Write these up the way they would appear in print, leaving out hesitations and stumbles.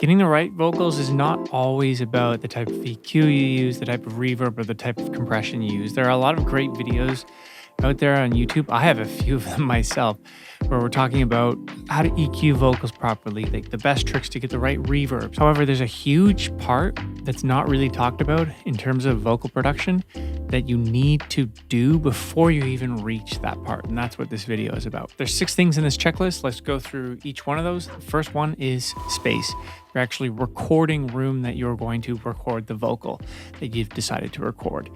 Getting the right vocals is not always about the type of EQ you use, the type of reverb, or the type of compression you use. There are a lot of great videos out there on YouTube. I have a few of them myself where we're talking about how to EQ vocals properly, like the best tricks to get the right reverbs. However, there's a huge part that's not really talked about in terms of vocal production that you need to do before you even reach that part. And that's what this video is about. There's 6 things in this checklist. Let's go through each one of those. The first one is space. You're actually recording room that you're going to record the vocal that you've decided to record.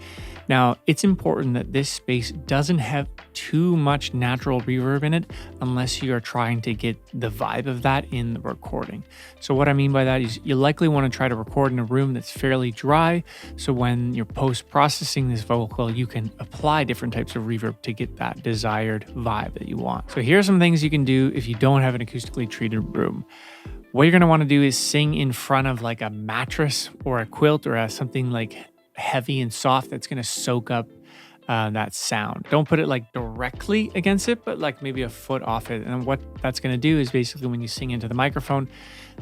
Now, it's important that this space doesn't have too much natural reverb in it unless you are trying to get the vibe of that in the recording. So what I mean by that is you likely want to try to record in a room that's fairly dry. So when you're post-processing this vocal, you can apply different types of reverb to get that desired vibe that you want. So here are some things you can do if you don't have an acoustically treated room. What you're going to want to do is sing in front of like a mattress or a quilt or something like heavy and soft that's going to soak up that sound. Don't put it like directly against it, but like maybe a foot off it. And what that's going to do is basically when you sing into the microphone,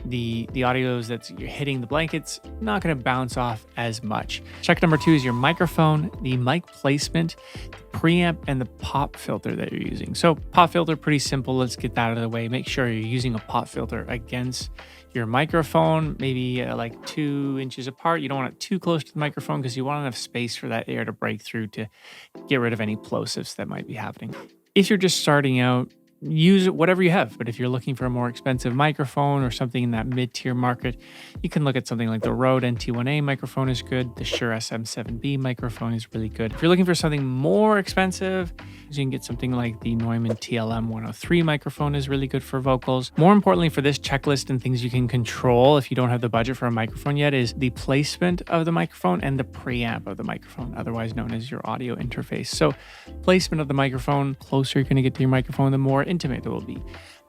the audios that you're hitting the blankets, not going to bounce off as much. Check number 2 is your microphone, the mic placement, the preamp, and the pop filter that you're using. So pop filter, pretty simple. Let's get that out of the way. Make sure you're using a pop filter against your microphone, maybe like 2 inches apart. You don't want it too close to the microphone because you want enough space for that air to break through to get rid of any plosives that might be happening. If you're just starting out, use whatever you have. But if you're looking for a more expensive microphone or something in that mid-tier market, you can look at something like the Rode NT1A microphone is good. The Shure SM7B microphone is really good. If you're looking for something more expensive, you can get something like the Neumann TLM 103 microphone is really good for vocals. More importantly for this checklist and things you can control if you don't have the budget for a microphone yet is the placement of the microphone and the preamp of the microphone, otherwise known as your audio interface. So placement of the microphone, closer you're going to get to your microphone, the more intimate it will be.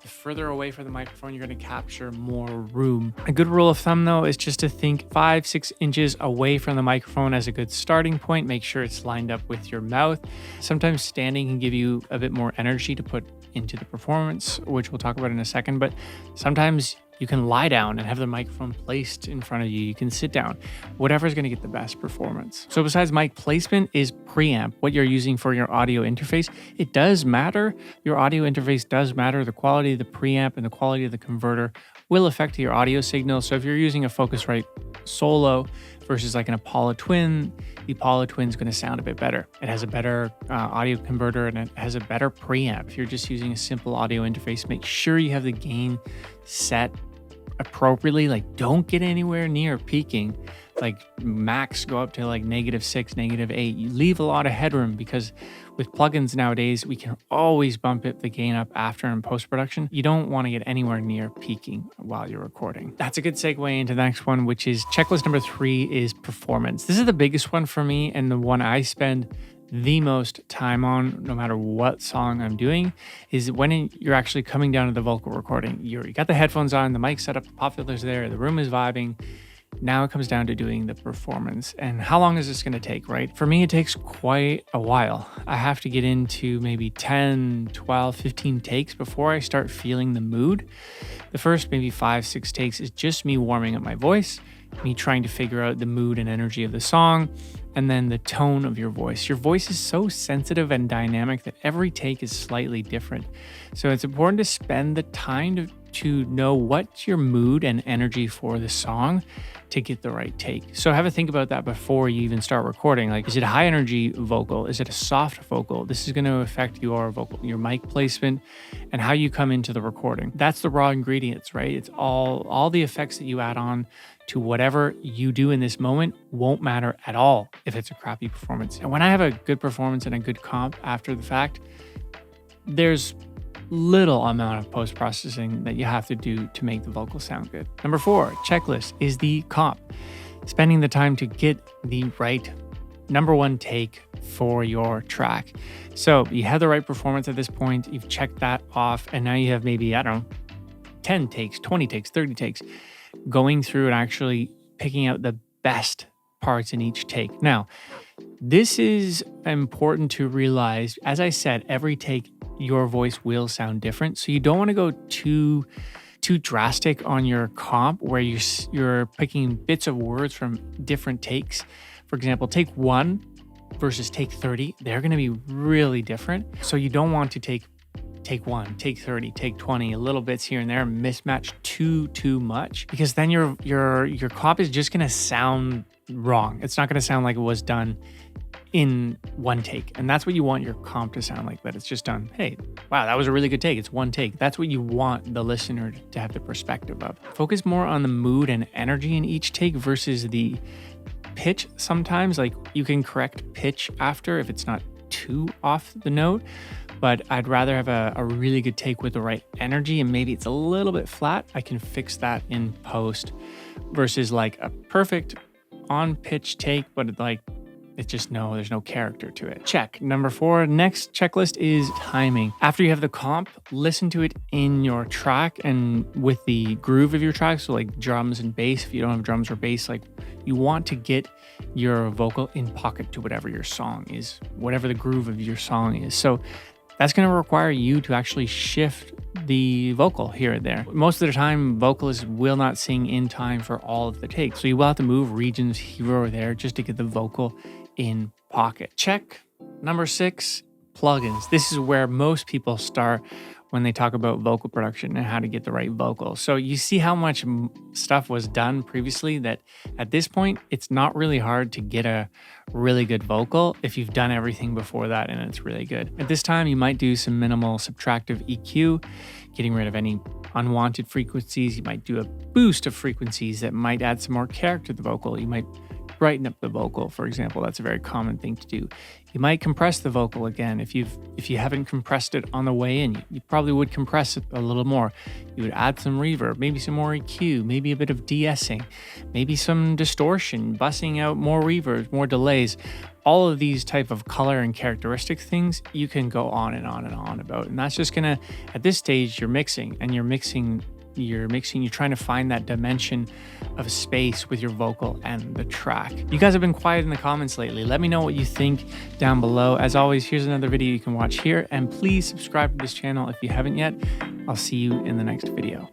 The further away from the microphone, you're going to capture more room. A good rule of thumb though is just to think 5-6 inches away from the microphone as a good starting point. Make sure it's lined up with your mouth. Sometimes standing can give you a bit more energy to put into the performance, which we'll talk about in a second, but sometimes you can lie down and have the microphone placed in front of you. You can sit down, whatever is going to get the best performance. So besides mic placement is preamp, what you're using for your audio interface. It does matter. Your audio interface does matter. The quality of the preamp and the quality of the converter will affect your audio signal. So if you're using a Focusrite Solo versus like an Apollo Twin, the Apollo Twin is going to sound a bit better. It has a better audio converter and it has a better preamp. If you're just using a simple audio interface, make sure you have the gain set appropriately. Like don't get anywhere near peaking. Like max go up to like -6, -8. You leave a lot of headroom because with plugins nowadays, we can always bump the gain up after in post-production. You don't want to get anywhere near peaking while you're recording. That's a good segue into the next one, which is checklist number 3 is performance. This is the biggest one for me and the one I spend the most time on, no matter what song I'm doing, is when you're actually coming down to the vocal recording. You got the headphones on, the mic set up, the pop filter's there, the room is vibing. Now it comes down to doing the performance. And how long is this going to take, right? For me, it takes quite a while. I have to get into maybe 10, 12, 15 takes before I start feeling the mood. The first maybe 5-6 takes is just me warming up my voice, me trying to figure out the mood and energy of the song, and then the tone of your voice. Your voice is so sensitive and dynamic that every take is slightly different. So it's important to spend the time to know what's your mood and energy for the song to get the right take. So have a think about that before you even start recording. Like, is it a high energy vocal? Is it a soft vocal? This is going to affect your vocal, your mic placement, and how you come into the recording. That's the raw ingredients, right? It's all the effects that you add on to whatever you do in this moment won't matter at all if it's a crappy performance. And when I have a good performance and a good comp after the fact, there's little amount of post-processing that you have to do to make the vocal sound good. Number 4, checklist, is the comp. Spending the time to get the right number 1 take for your track. So you have the right performance at this point, you've checked that off, and now you have maybe, 10 takes, 20 takes, 30 takes, going through and actually picking out the best parts in each take. Now, this is important to realize. As I said, every take, your voice will sound different. So you don't want to go too too drastic on your comp where you're picking bits of words from different takes. For example, take 1 versus take 30, they're going to be really different. So you don't want to take 1, take 30, take 20, a little bits here and there, mismatch too much, because then your comp is just going to sound wrong. It's not going to sound like it was done in one take. And that's what you want your comp to sound like, that it's just done, hey, wow, that was a really good take. It's one take. That's what you want the listener to have the perspective of. Focus more on the mood and energy in each take versus the pitch. Sometimes, like, you can correct pitch after if it's not too off the note, but I'd rather have a really good take with the right energy, and maybe it's a little bit flat. I can fix that in post versus like a perfect on pitch take, but like it's just there's no character to it. Check. Number 4, next checklist is timing. After you have the comp, listen to it in your track and with the groove of your track. So like drums and bass, if you don't have drums or bass, like you want to get your vocal in pocket to whatever your song is, whatever the groove of your song is. So that's going to require you to actually shift the vocal here and there. Most of the time, vocalists will not sing in time for all of the takes. So you will have to move regions here or there just to get the vocal in pocket. Check. Number 6, plugins. This is where most people start when they talk about vocal production and how to get the right vocal. So you see how much stuff was done previously that at this point, it's not really hard to get a really good vocal if you've done everything before that and it's really good. At this time, you might do some minimal subtractive EQ, getting rid of any unwanted frequencies. You might do a boost of frequencies that might add some more character to the vocal. You might brighten up the vocal, for example. That's a very common thing to do. You might compress the vocal again. If you haven't compressed it on the way in, you probably would compress it a little more. You would add some reverb, maybe some more EQ, maybe a bit of de-essing, maybe some distortion, bussing out more reverbs, more delays. All of these type of color and characteristic things you can go on and on and on about. And that's just gonna, at this stage, you're trying to find that dimension of space with your vocal and the track. You guys have been quiet in the comments lately. Let me know what you think down below. As always, here's another video you can watch here, and please subscribe to this channel if you haven't yet. I'll see you in the next video.